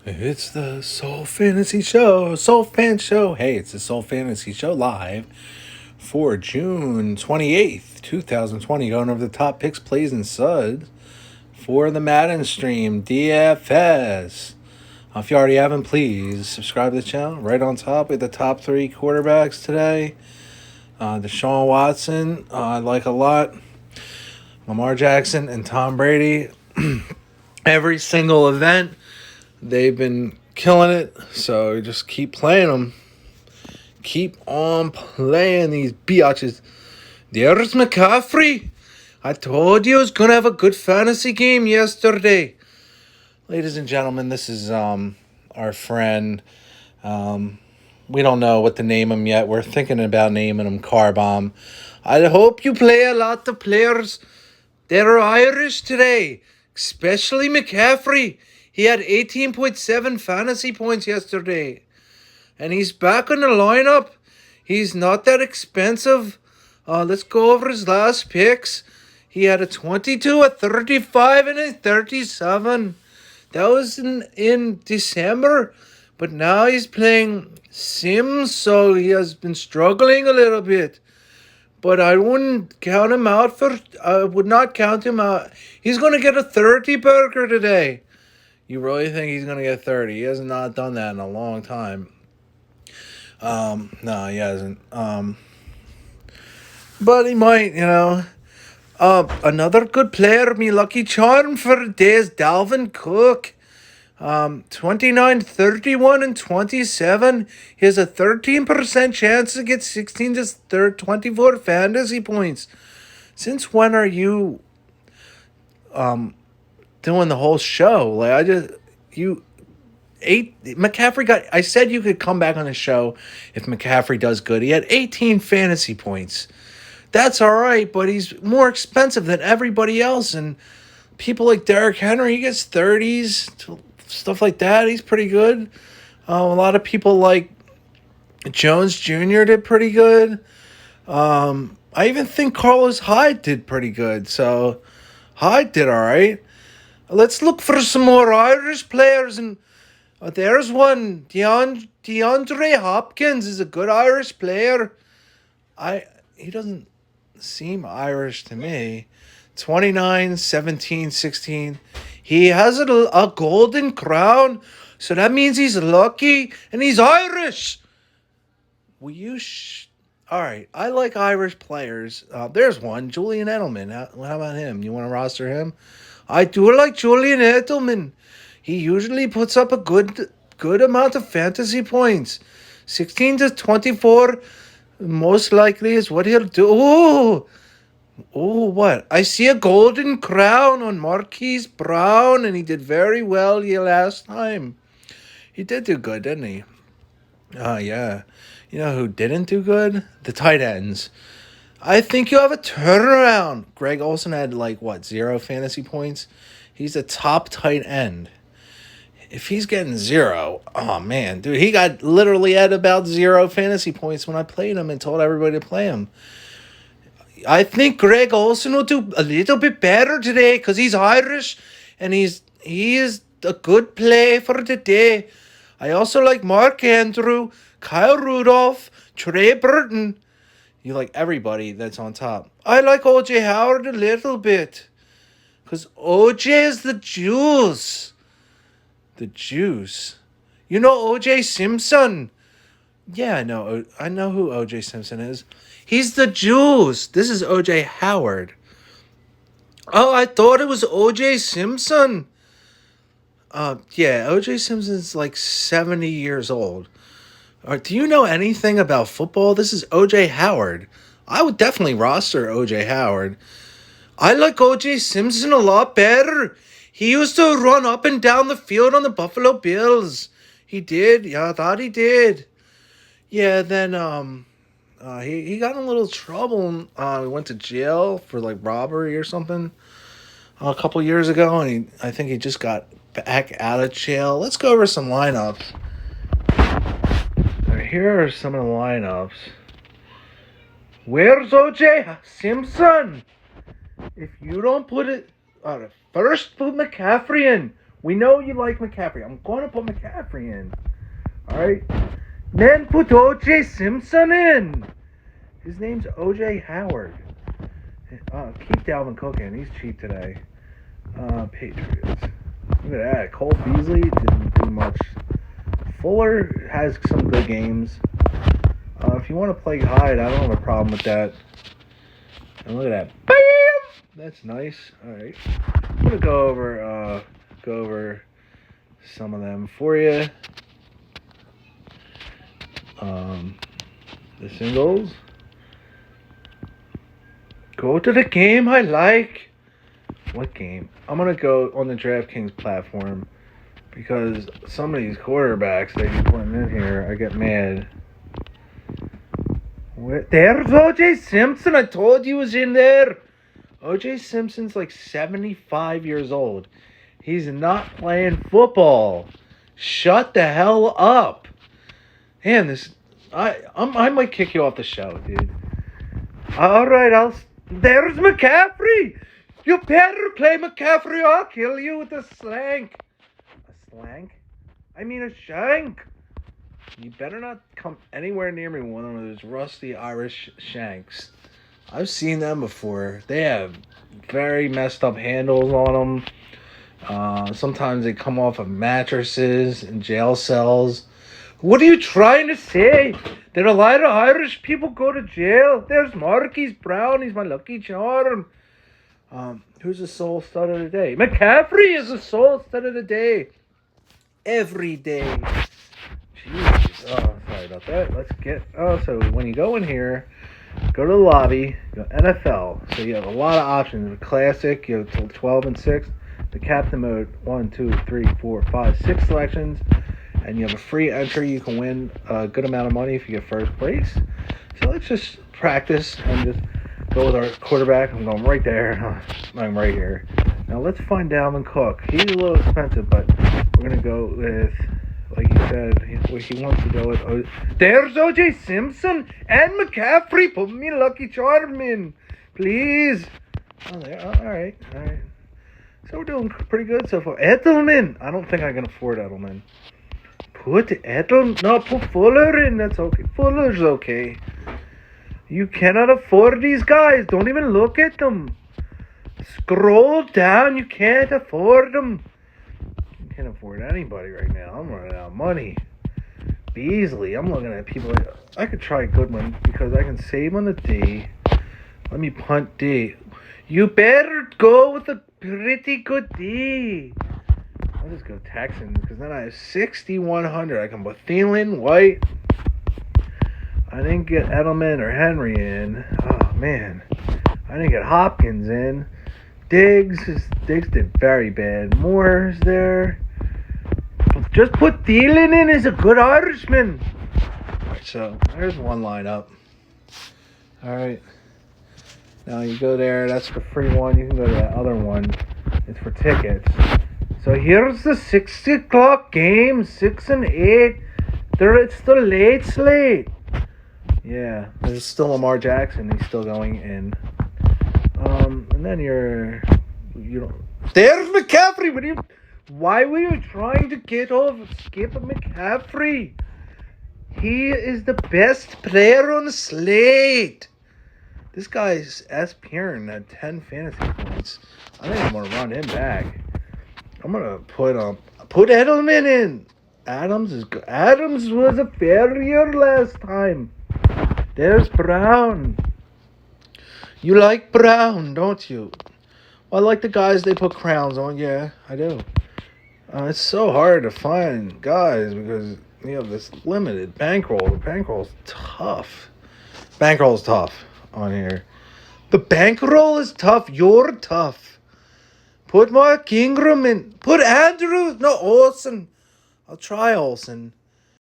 It's the Soul Fantasy Show, Soul Fan Show. Hey, it's the Soul Fantasy Show live for June 28th, 2020. Going over the top picks, plays, and suds for the Madden stream, DFS. If you already haven't, please subscribe to the channel. Right on top with the top three quarterbacks today. Deshaun Watson, I like a lot. Lamar Jackson and Tom Brady. Every single event, they've been killing it, so just keep playing them. Keep on playing these biatches. There's McCaffrey. I told you I was going to have a good fantasy game yesterday. Ladies and gentlemen, this is our friend. We don't know what to name him yet. We're thinking about naming him Car Bomb. I hope you play a lot of players that are Irish today, especially McCaffrey. He had 18.7 fantasy points yesterday. And he's back in the lineup. He's not that expensive. Let's go over his last picks. He had a 22, a 35, and a 37. That was in December. But now he's playing Sims, so he has been struggling a little bit. But I wouldn't count him out I would not count him out. He's going to get a 30 burger today. You really think he's going to get 30? He has not done that in a long time. No, he hasn't. But he might, Another good player, me lucky charm for the day is Dalvin Cook. 29, 31, and 27. He has a 13% chance to get 16 to 24 fantasy points. Since when are you doing the whole show? McCaffrey got. I said you could come back on the show if McCaffrey does good. He had 18 fantasy points. That's all right, but he's more expensive than everybody else. And people like Derrick Henry, he gets 30s, stuff like that. He's pretty good. A lot of people like Jones Jr. did pretty good. I even think Carlos Hyde did pretty good. So Hyde did all right. Let's look for some more Irish players. And there's one. DeAndre Hopkins is a good Irish player. He doesn't seem Irish to me. 29, 17, 16. He has a golden crown, so that means he's lucky, and he's Irish. All right, I like Irish players. There's one, Julian Edelman. How about him? You want to roster him? I do like Julian Edelman. He usually puts up a good amount of fantasy points. 16 to 24, most likely is what he'll do. Oh, what? I see a golden crown on Marquise Brown, and he did very well last time. He did do good, didn't he? Yeah. You know who didn't do good? The tight ends. I think you have a turnaround. Greg Olsen had 0 fantasy points? He's a top tight end. If he's getting 0, oh man, dude, he got literally at about 0 fantasy points when I played him and told everybody to play him. I think Greg Olsen will do a little bit better today because he's Irish and he is a good play for the day. I also like Mark Andrew, Kyle Rudolph, Trey Burton. You like everybody that's on top. I like O.J. Howard a little bit because O.J. is the juice. The juice. You know O.J. Simpson? Yeah, I know who O.J. Simpson is. He's the juice. This is O.J. Howard. Oh, I thought it was O.J. Simpson. Yeah, O.J. Simpson's 70 years old. Do you know anything about football? This is O.J. Howard. I would definitely roster O.J. Howard. I like O.J. Simpson a lot better. He used to run up and down the field on the Buffalo Bills. He did. Yeah, I thought he did. Yeah, then he got in a little trouble. He went to jail for robbery or something a couple years ago, and I think he just got back out of jail. Let's go over some lineups. All right, here are some of the lineups. Where's O.J. Simpson? If you don't put it, first put McCaffrey in. We know you like McCaffrey. I'm going to put McCaffrey in. All right. Then put O.J. Simpson in. His name's O.J. Howard. Keep Dalvin Cook in. He's cheap today. Patriots. Look at that. Cole Beasley didn't do much. Fuller has some good games. If you want to play hide, I don't have a problem with that. And look at that. Bam! That's nice. All right. I'm going to go over some of them for you. The singles. Go to the game I like. What game? I'm going to go on the DraftKings platform because some of these quarterbacks that you're putting in here, I get mad. There's O.J. Simpson. I told you he was in there. O.J. Simpson's like 75 years old. He's not playing football. Shut the hell up. Man, I might kick you off the show, dude. All right, there's McCaffrey. You better play McCaffrey or I'll kill you with a slank. A slank? I mean a shank. You better not come anywhere near me with one of those rusty Irish shanks. I've seen them before. They have very messed up handles on them. Sometimes they come off of mattresses and jail cells. What are you trying to say? That a lot of Irish people go to jail? There's Marquise Brown. He's my lucky charm. Who's the soul stud of the day? McCaffrey is the soul stud of the day. Every day. Jeez. Oh, sorry about that. Let's get... so when you go in here, go to the lobby, go NFL. So you have a lot of options. The classic, you have 12 and 6. The captain mode, 1, 2, 3, 4, 5, 6 selections. And you have a free entry. You can win a good amount of money if you get first place. So let's just practice and just go with our quarterback. I'm going right there. I'm right here. Now let's find Dalvin Cook. He's a little expensive, but we're going to go with, like you said, he wants to go with... There's O.J. Simpson and McCaffrey. Put me lucky charm in, please. Oh, there. Oh, all right. So we're doing pretty good so far. Edelman. I don't think I can afford Edelman. Put Edelman. No, put Fuller in. That's okay. Fuller's okay. You cannot afford these guys. Don't even look at them. Scroll down. You can't afford them. You can't afford anybody right now. I'm running out of money. Beasley. I'm looking at people. I could try Goodman because I can save on the D. Let me punt D. You better go with a pretty good D. I'll just go Texans because then I have 6,100. I can put Thielen, White. I didn't get Edelman or Henry in. Oh, man. I didn't get Hopkins in. Diggs did very bad. Moore's there. Just put Thielen in as a good Irishman. All right, so there's one lineup. All right. Now you go there. That's the free one. You can go to that other one. It's for tickets. So here's the 6 o'clock game. 6 and 8. It's the late slate. Yeah, there's still Lamar Jackson. He's still going in. And then you don't. There's McCaffrey. Why were you trying to skip McCaffrey? He is the best player on the slate. This guy's S. Piern at 10 fantasy points. I think I'm gonna run him back. I'm gonna put Edelman in. Adams is good. Adams was a failure last time. There's Brown. You like Brown, don't you? Well, I like the guys they put crowns on. Yeah, I do. It's so hard to find guys because you have this limited bankroll. The bankroll's tough. Bankroll's tough on here. The bankroll is tough. You're tough. Put Mark Ingram in. Put Andrews. No, Olsen. I'll try Olsen.